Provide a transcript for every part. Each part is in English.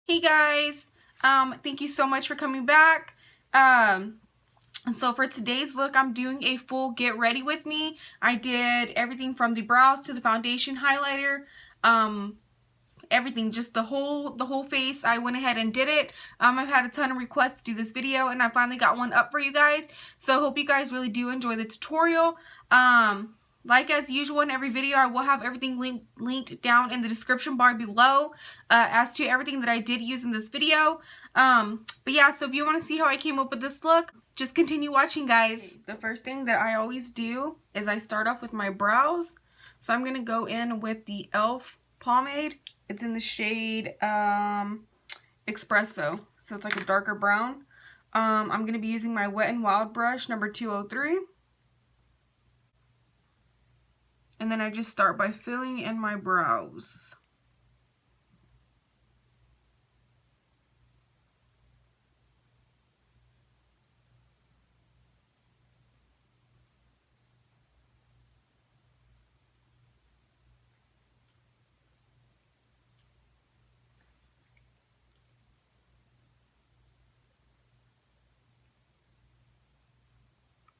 Hey guys, thank you so much for coming back. So for today's look, I'm doing a full get ready with me. I did everything from the brows to the foundation highlighter, everything, just the whole face. I went ahead and did it. I've had a ton of requests to do this video, and I finally got one up for you guys. So I hope you guys really do enjoy the tutorial. Like as usual in every video, I will have everything linked down in the description bar below as to everything that I did use in this video. But yeah, so if you want to see how I came up with this look, just continue watching, guys. The first thing that I always do is I start off with my brows. So I'm going to go in with the E.L.F. pomade. It's in the shade Espresso, so it's like a darker brown. I'm going to be using my Wet n Wild brush number 203. And then I just start by filling in my brows.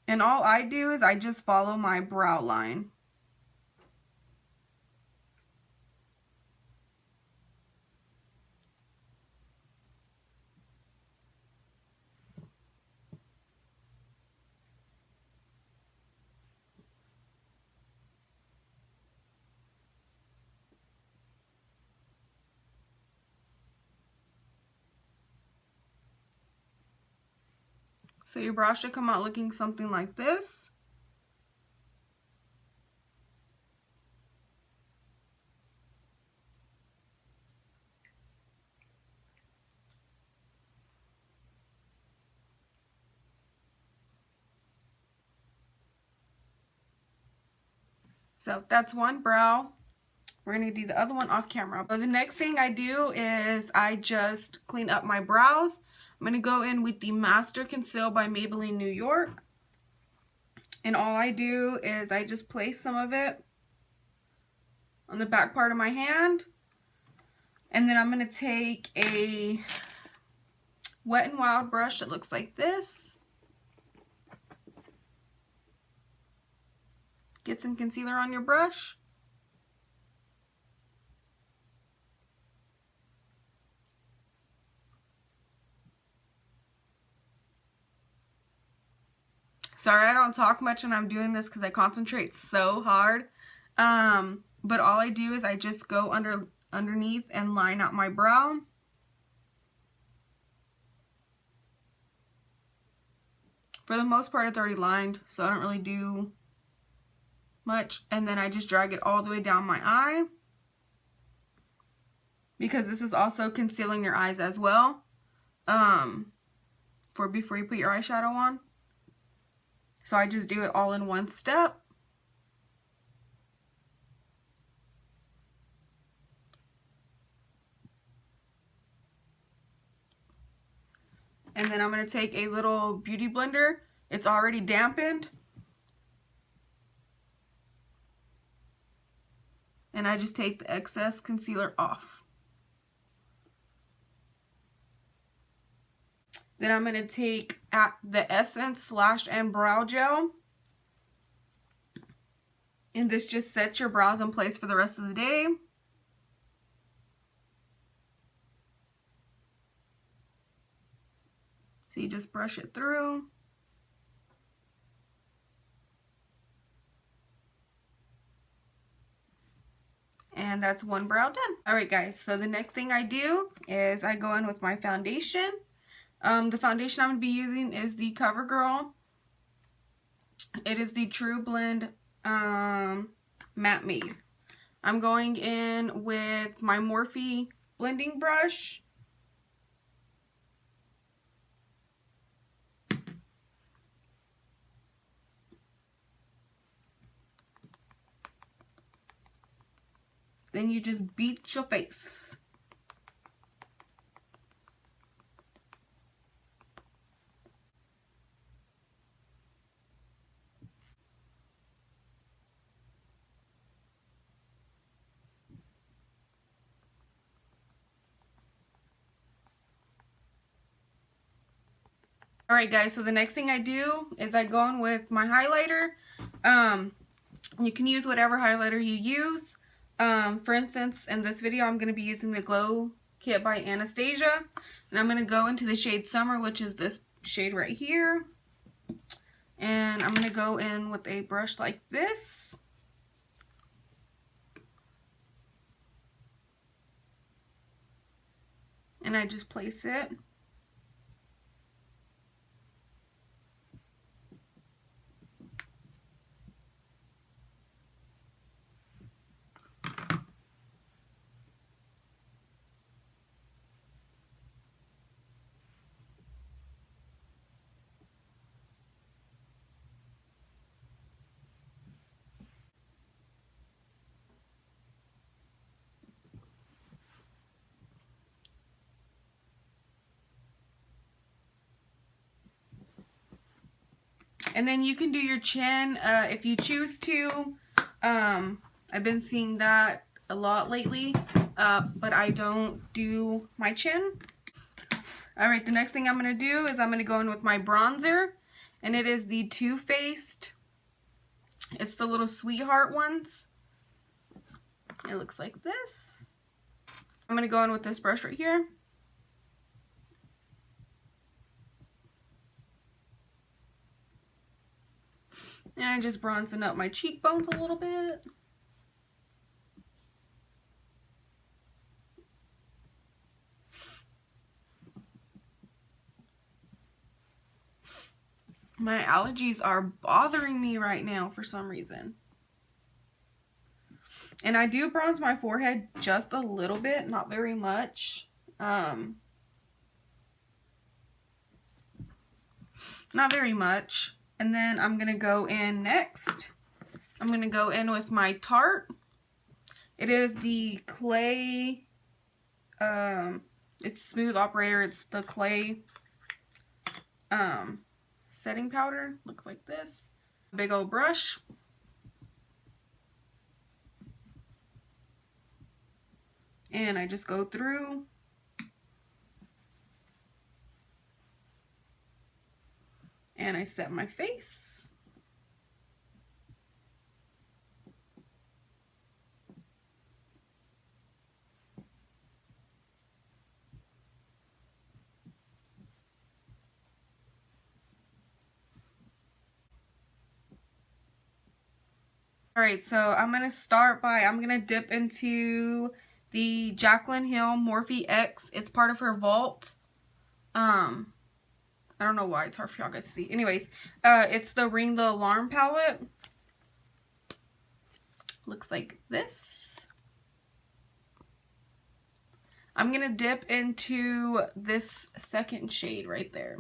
And all I do is I just follow my brow line. So your brow should come out looking something like this. So that's one brow. We're going to do the other one off camera. So the next thing I do is I just clean up my brows. I'm going to go in with the Master Conceal by Maybelline New York. And all I do is I just place some of it on the back part of my hand. And then I'm going to take a Wet n Wild brush that looks like this. Get some concealer on your brush. Sorry I don't talk much when I'm doing this because I concentrate so hard. But all I do is I just go underneath and line out my brow. For the most part it's already lined, so I don't really do much. And then I just drag it all the way down my eye, because this is also concealing your eyes as well, for before you put your eyeshadow on. So I just do it all in one step. And then I'm going to take a little beauty blender. It's already dampened. And I just take the excess concealer off. Then I'm going to take the Essence Slash and Brow Gel. And this just sets your brows in place for the rest of the day. So you just brush it through. And that's one brow done. Alright guys, so the next thing I do is I go in with my foundation. The foundation I'm going to be using is the Covergirl. It is the True Blend Matte Made. I'm going in with my Morphe blending brush. Then you just beat your face. Alright guys, so the next thing I do is I go in with my highlighter. You can use whatever highlighter you use. For instance, in this video I'm going to be using the Glow Kit by Anastasia. And I'm going to go into the shade Summer, which is this shade right here. And I'm going to go in with a brush like this. And I just place it. And then you can do your chin if you choose to. I've been seeing that a lot lately, but I don't do my chin. Alright, the next thing I'm going to do is I'm going to go in with my bronzer. And it is the Too Faced. It's the little sweetheart ones. It looks like this. I'm going to go in with this brush right here. And I'm just bronzing up my cheekbones a little bit. My allergies are bothering me right now for some reason. And I do bronze my forehead just a little bit, not very much. Not very much. And then I'm going to go in next. I'm going to go in with my Tarte. It is the clay, it's Smooth Operator. It's the clay setting powder. Looks like this. Big old brush. And I just go through. And I set my face. Alright, so I'm going to start by, I'm going to dip into the Jaclyn Hill Morphe X. It's part of her vault. I don't know why it's hard for y'all guys to see. Anyways, it's the Ring the Alarm palette. Looks like this. I'm going to dip into this second shade right there.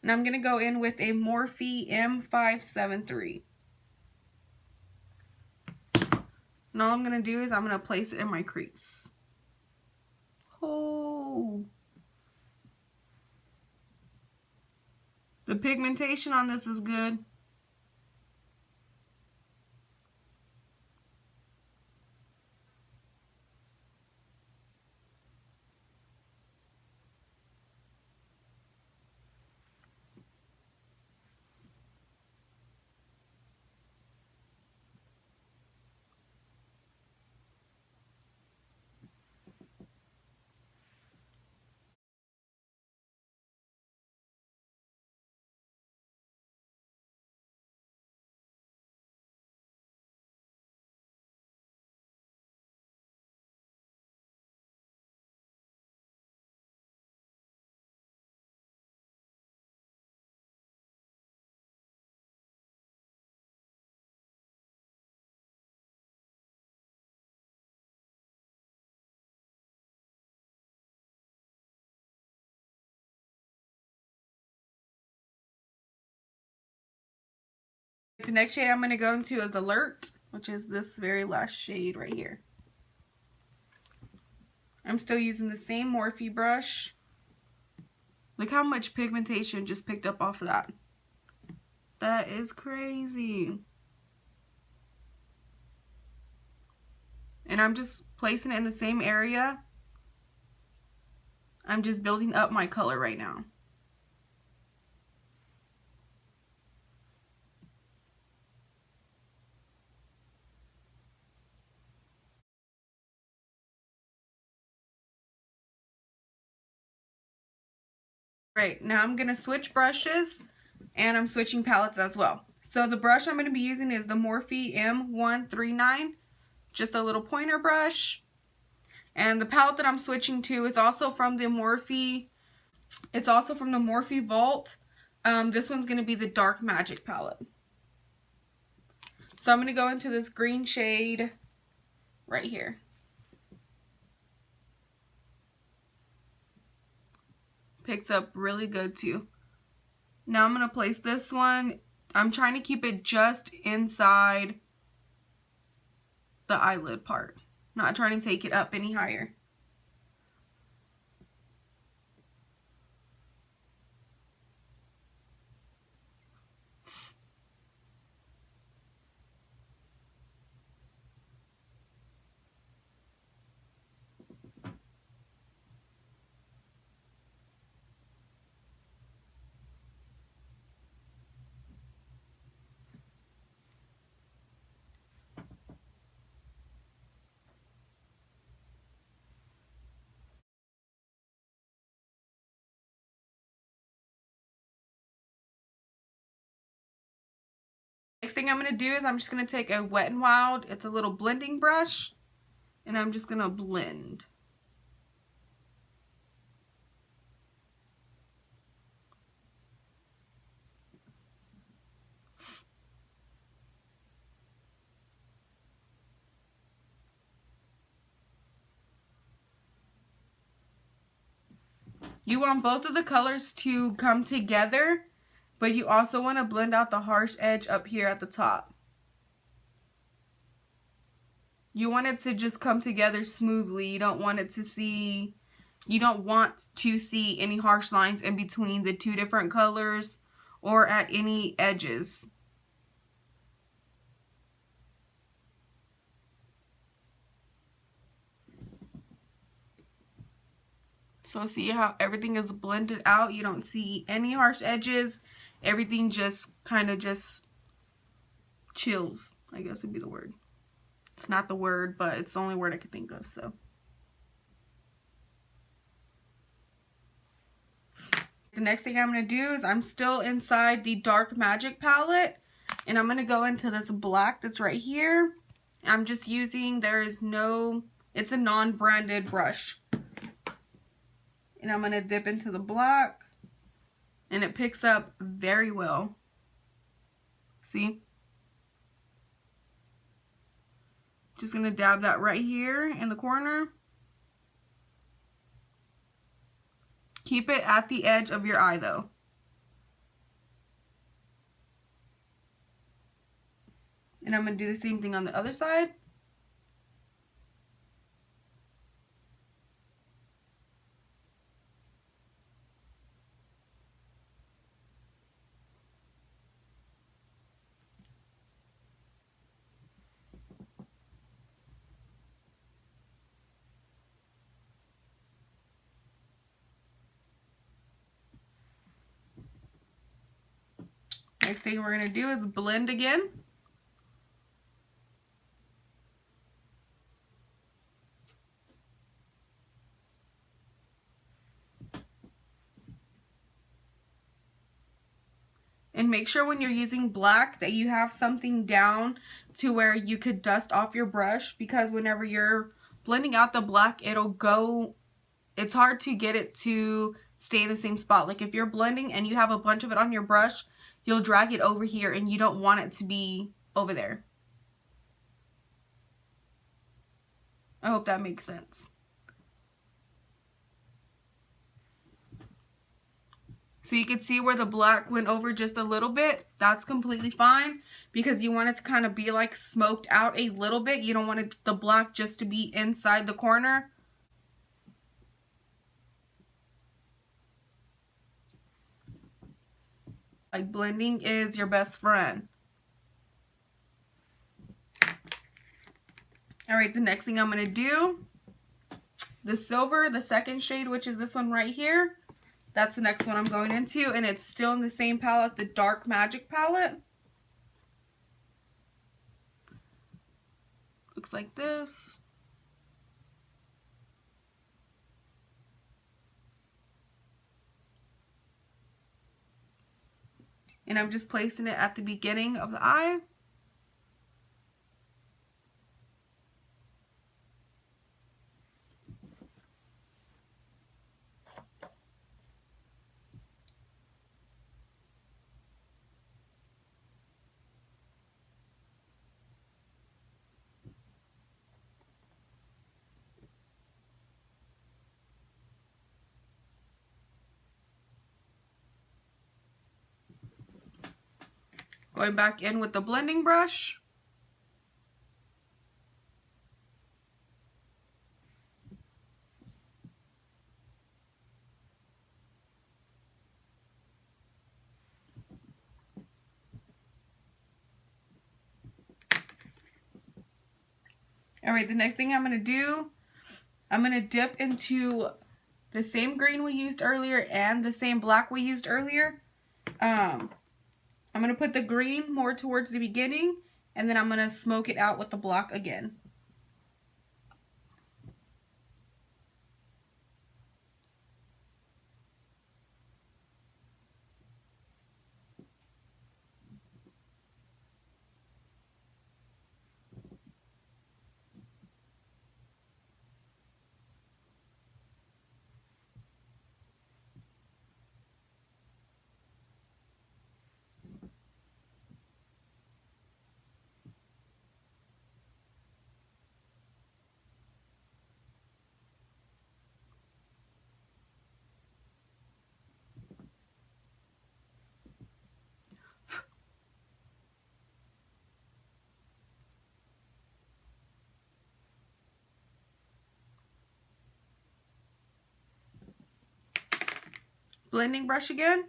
And I'm going to go in with a Morphe M573. And all I'm going to do is I'm going to place it in my crease. Oh. The pigmentation on this is good. The next shade I'm going to go into is Alert, which is this very last shade right here. I'm still using the same Morphe brush. Look how much pigmentation just picked up off of that. That is crazy. And I'm just placing it in the same area. I'm just building up my color right now. Right, now I'm going to switch brushes, and I'm switching palettes as well. So the brush I'm going to be using is the Morphe M139, just a little pointer brush. And the palette that I'm switching to is also from the Morphe, it's also from the Morphe Vault. This one's going to be the Dark Magic palette. So I'm going to go into this green shade right here. Picks up really good too. Now I'm going to place this one. I'm trying to keep it just inside the eyelid part. Not trying to take it up any higher. Next thing I'm going to do is I'm just going to take a Wet n Wild, it's a little blending brush, and I'm just going to blend. You want both of the colors to come together, but you also want to blend out the harsh edge up here at the top. You want it to just come together smoothly. You don't want to see any harsh lines in between the two different colors or at any edges. So see how everything is blended out? You don't see any harsh edges. Everything just kind of just chills, I guess would be the word. It's not the word, but it's the only word I could think of, so. The next thing I'm going to do is I'm still inside the Dark Magic palette, and I'm going to go into this black that's right here. I'm just using, it's a non-branded brush. And I'm going to dip into the black, and it picks up very well. See? Just going to dab that right here in the corner. Keep it at the edge of your eye though. And I'm going to do the same thing on the other side. Next thing we're going to do is blend again. And make sure when you're using black that you have something down to where you could dust off your brush, because whenever you're blending out the black, it's hard to get it to stay in the same spot. Like if you're blending and you have a bunch of it on your brush, you'll drag it over here and you don't want it to be over there. I hope that makes sense. So you can see where the black went over just a little bit. That's completely fine because you want it to kind of be like smoked out a little bit. You don't want the black just to be inside the corner. Like blending is your best friend. Alright, the next thing I'm going to do, the silver, the second shade, which is this one right here. That's the next one I'm going into, and it's still in the same palette, the Dark Magic palette. Looks like this. And I'm just placing it at the beginning of the eye. Going back in with the blending brush. Alright, the next thing I'm going to do, I'm going to dip into the same green we used earlier and the same black we used earlier. I'm going to put the green more towards the beginning, and then I'm going to smoke it out with the black again. Blending brush again.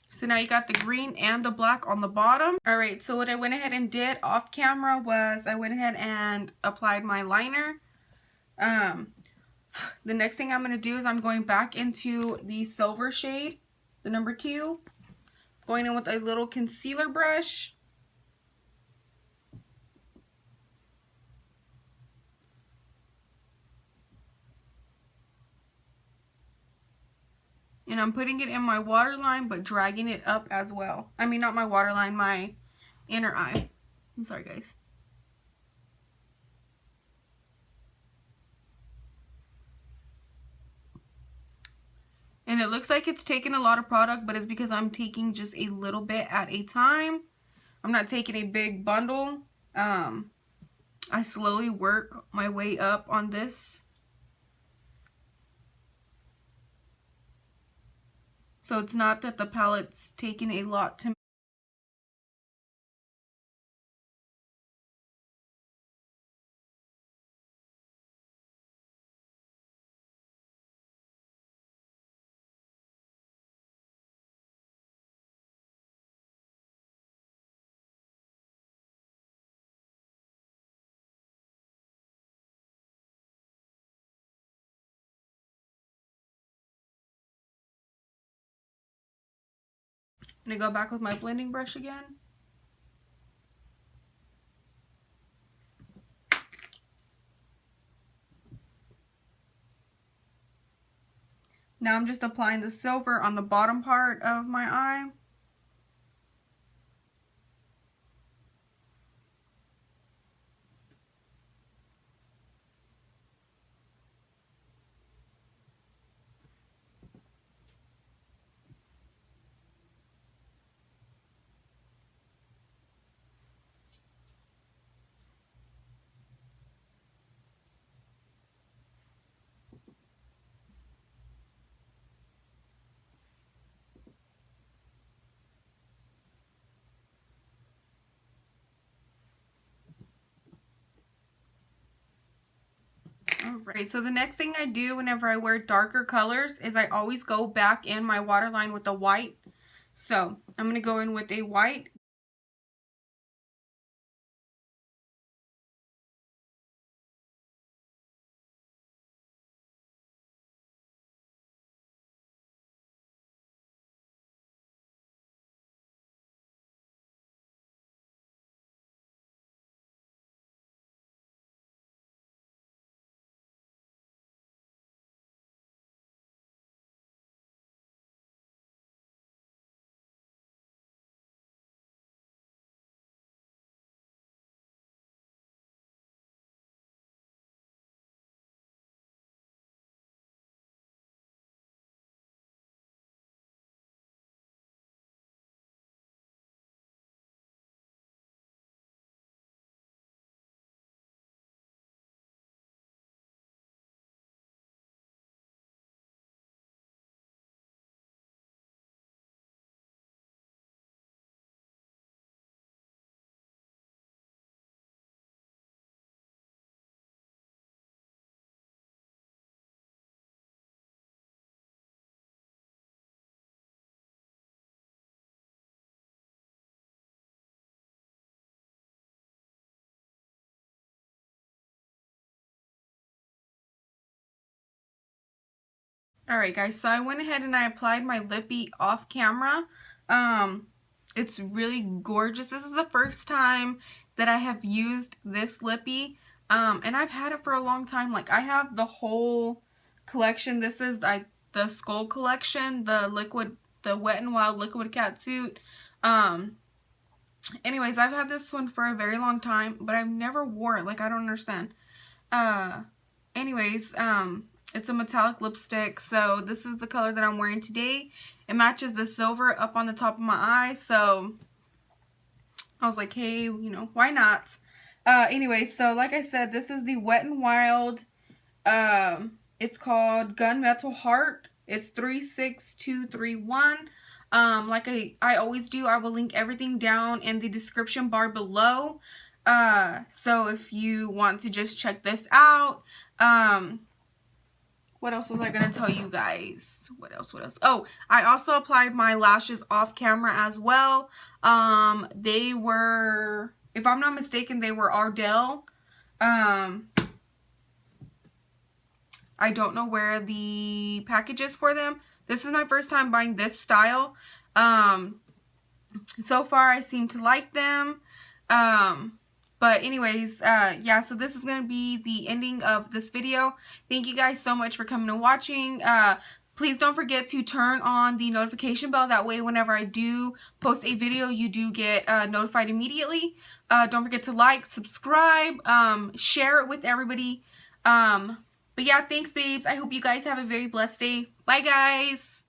So now you got the green and the black on the bottom. Alright, so what I went ahead and did off camera was I went ahead and applied my liner. The next thing I'm going to do is I'm going back into the silver shade, the number 2. Going in with a little concealer brush. And I'm putting it in my waterline, but dragging it up as well. I mean, not my waterline, my inner eye. I'm sorry, guys. And it looks like it's taking a lot of product, but it's because I'm taking just a little bit at a time. I'm not taking a big bundle. I slowly work my way up on this. So it's not that the palette's taking a lot to I'm gonna go back with my blending brush again. Now I'm just applying the silver on the bottom part of my eye. Alright, so the next thing I do whenever I wear darker colors is I always go back in my waterline with a white. So I'm going to go in with a white. Alright guys, so I went ahead and I applied my Lippie off camera. It's really gorgeous. This is the first time that I have used this Lippie. And I've had it for a long time. Like, I have the whole collection. This is the Skull collection, the Wet n Wild liquid catsuit. Anyways, I've had this one for a very long time, but I've never wore it. Like, I don't understand. Anyways, it's a metallic lipstick, so this is the color that I'm wearing today. It matches the silver up on the top of my eye, so I was like, hey, you know, why not? Anyways, so like I said, this is the Wet n Wild. It's called Gunmetal Heart. It's 36231. Like I always do, I will link everything down in the description bar below. So if you want to just check this out. What else was I going to tell you guys? What else? Oh, I also applied my lashes off camera as well. They were, if I'm not mistaken, they were ARDELL. I don't know where the package is for them. This is my first time buying this style. So far I seem to like them. But anyways, yeah, so this is going to be the ending of this video. Thank you guys so much for coming and watching. Please don't forget to turn on the notification bell. That way, whenever I do post a video, you do get notified immediately. Don't forget to like, subscribe, share it with everybody. But yeah, thanks, babes. I hope you guys have a very blessed day. Bye, guys.